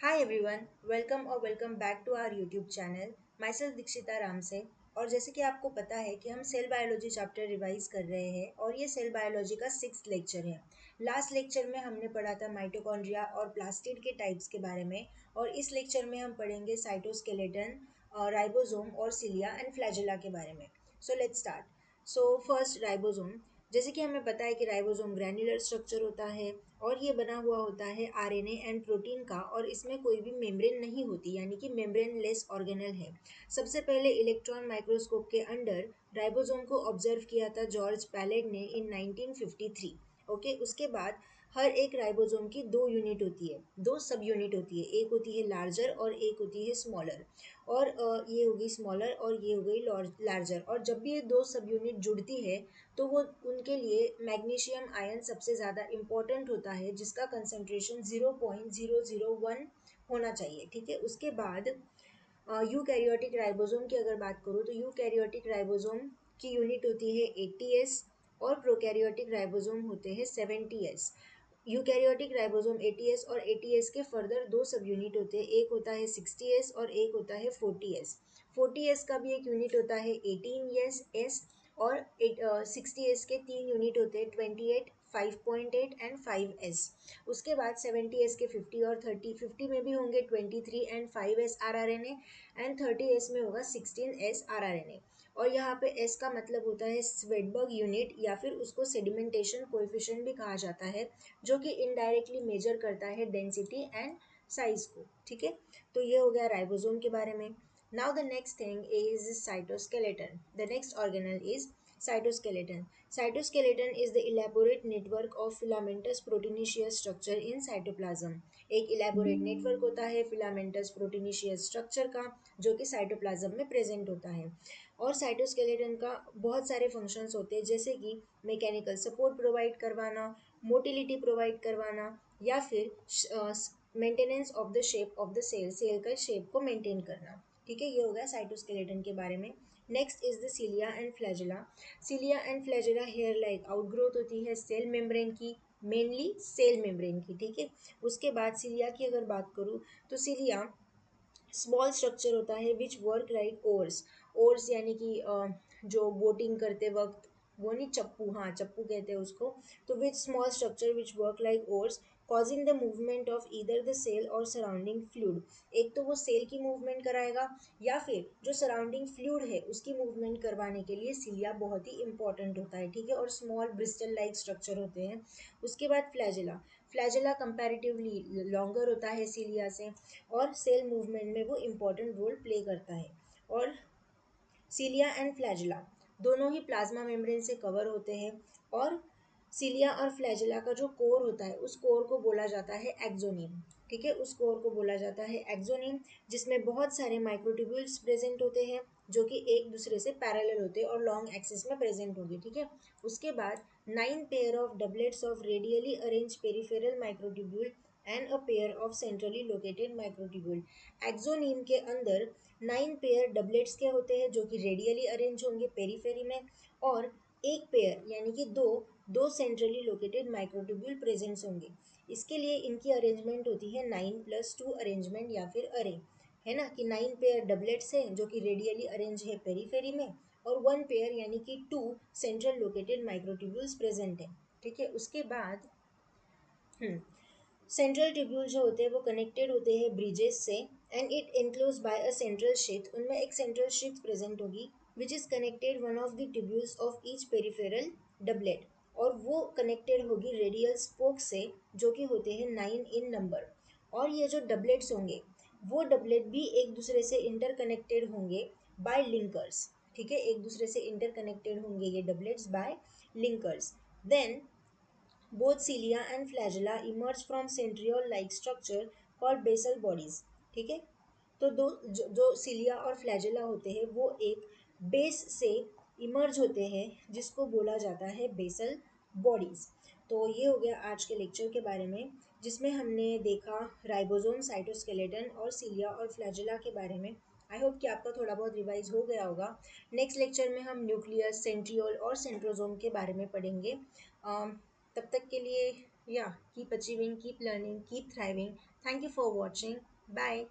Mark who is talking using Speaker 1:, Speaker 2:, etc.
Speaker 1: Hi everyone, welcome back to our YouTube channel. Myself दीक्षिता राम से। और जैसे कि आपको पता है कि हम सेल बायोलॉजी चैप्टर रिवाइज कर रहे हैं और ये सेल बायोलॉजी का 6th लेक्चर है। लास्ट लेक्चर में हमने पढ़ा था माइटोकॉन्ड्रिया और प्लास्टिड के टाइप्स के बारे में, और इस लेक्चर में हम पढ़ेंगे साइटोस्केलेटन, राइबोसोम और सिलिया एंड फ्लैजेला के बारे में। So let's start. So first ribosome. जैसे कि हमें पता है कि राइबोसोम ग्रैन्युलर स्ट्रक्चर होता है और ये बना हुआ होता है आरएनए एंड प्रोटीन का, और इसमें कोई भी मेम्ब्रेन नहीं होती, यानी कि मेम्ब्रेन लेस ऑर्गेनल है। सबसे पहले इलेक्ट्रॉन माइक्रोस्कोप के अंडर राइबोसोम को ऑब्जर्व किया था जॉर्ज पैलेड ने इन 1953। ओके, उसके बाद हर एक राइबोसोम की दो यूनिट होती है, दो सब यूनिट होती है, एक होती है लार्जर और एक होती है स्मॉलर। और ये हो गई स्मॉलर और ये हो गई लार्जर। और जब भी ये दो सब यूनिट जुड़ती है तो वो उनके लिए मैग्नीशियम आयन सबसे ज़्यादा इम्पोर्टेंट होता है, जिसका कंसंट्रेशन 0.001 होना चाहिए। ठीक है, उसके बाद यूकैरियोटिक राइबोसोम की अगर बात करूँ तो यूकैरियोटिक राइबोसोम की यूनिट होती है 80s और प्रोकैरियोटिक राइबोसोम होते हैं 70s। यूकैरियोटिक राइबोसोम 80s और 80s के फर्दर दो सब यूनिट होते हैं, एक होता है 60s और एक होता है 40s। 40s का भी एक यूनिट होता है 18s और 60s के तीन यूनिट होते हैं 28, 5.8 एंड 5s। उसके बाद 70s के 50 और 30, 50 में भी होंगे 23 and 5s RRNA and 30s में होगा 16s RRNA। और यहाँ पे S का मतलब होता है स्वेडबर्ग यूनिट, या फिर उसको सेडिमेंटेशन कोएफिशिएंट भी कहा जाता है, जो कि इनडायरेक्टली मेजर करता है डेंसिटी एंड साइज को। ठीक है, तो ये हो गया राइबोसोम के बारे में। Now the next thing is cytoskeleton. The next organelle is cytoskeleton. Cytoskeleton is the elaborate network of filamentous proteinaceous structure in cytoplasm. एक elaborate network होता है filamentous proteinaceous structure का, जो कि cytoplasm में present होता है। और cytoskeleton का बहुत सारे functions होते हैं, जैसे कि mechanical support provide करवाना, motility provide करवाना, या फिर maintenance of the shape of the cell, cell का शेप को मेंटेन करना। ठीक है, ये हो गया साइटोस्केलेटन के बारे में। Next is the cilia and flagella. Cilia and flagella hair like outgrowth होती है सेल मेम्ब्रेन की, मेनली सेल मेम्ब्रेन की। ठीक है, उसके बाद सिलिया की अगर बात करूँ तो सिलिया स्मॉल स्ट्रक्चर होता है विच वर्क लाइक ओर्स। ओर्स यानी कि जो बोटिंग करते वक्त, वो नहीं, चप्पू, हाँ चप्पू कहते हैं उसको। तो which small structure which work like oars causing the movement of either the cell और सराउंडिंग फ्लूइड। एक तो वो सेल की मूवमेंट कराएगा, या फिर जो सराउंडिंग फ्लूइड है उसकी मूवमेंट करवाने के लिए सिलिया बहुत ही इंपॉर्टेंट होता है। ठीक है, और स्मॉल ब्रिस्टल लाइक स्ट्रक्चर होते हैं। उसके बाद फ्लैजेला। फ्लैजेला कंपैरेटिवली लॉन्गर होता है सिलिया से, और सेल मूवमेंट में वो इम्पोर्टेंट रोल प्ले करता है। और सिलिया एंड फ्लैजेला दोनों ही प्लाज्मा मेम्ब्रेन से कवर होते हैं। और सिलिया और फ्लैजेला का जो कोर होता है उस कोर को बोला जाता है एक्सोनिम। ठीक है, उस कोर को बोला जाता है एक्सोनिम, जिसमें बहुत सारे माइक्रोट्यूब्यूल्स प्रेजेंट होते हैं, जो कि एक दूसरे से पैरेलल होते हैं और लॉन्ग एक्सिस में प्रेजेंट होंगे। ठीक है, उसके बाद 9 pair of doublets of radially arrange peripheral microtubule and a pair of centrally located microtubule. Exonym के अंदर 9 पेयर डबलेट्स के होते हैं, जो कि रेडियली अरेंज होंगे पेरीफेरी में, और एक पेयर यानी कि दो दो सेंट्रली लोकेटेड माइक्रोट्यूब्यूल प्रेजेंट्स होंगे। इसके लिए इनकी अरेंजमेंट होती है 9+2 अरेंजमेंट या फिर अरे, है ना, कि 9 पेयर डबलेट्स है जो कि रेडियली अरेंज है पेरीफेरी में, और 1 पेयर यानी कि 2 सेंट्रल लोकेटेड माइक्रोट्यूब्यूल्स प्रेजेंट है। ठीक है, उसके बाद सेंट्रल ट्यूब्यूल जो होते हैं वो कनेक्टेड होते हैं ब्रिजेस से, and it enclose by a central sheath. उनमें एक सेंट्रल शीथ प्रेजेंट होगी which is connected one of the tubules of each peripheral doublet, और वो कनेक्टेड होगी रेडियल स्पोक से, जो कि होते हैं 9 इन नंबर। और ये जो डबलेट्स होंगे वो डबलेट भी एक दूसरे से इंटरकनेक्टेड होंगे बाय लिंकर्स। ठीक है, एक दूसरे से इंटरकनेक्टेड होंगे ये doublets by linkers. Then both cilia and flagella emerge from centriole-like structure called basal bodies। ठीक है, तो जो सिलिया और फ्लैजेला होते हैं वो एक बेस से इमर्ज होते हैं, जिसको बोला जाता है बेसल बॉडीज। तो ये हो गया आज के लेक्चर के बारे में, जिसमें हमने देखा राइबोसोम, साइटोस्केलेटन और सिलिया और फ्लैजेला के बारे में। आई होप कि आपका थोड़ा बहुत रिवाइज हो गया होगा। नेक्स्ट लेक्चर में हम न्यूक्लियस, सेंट्रियोल और सेंट्रोजोम के बारे में पढ़ेंगे। तब तक के लिए Yeah, keep achieving, keep learning, keep thriving. Thank you for watching. Bye.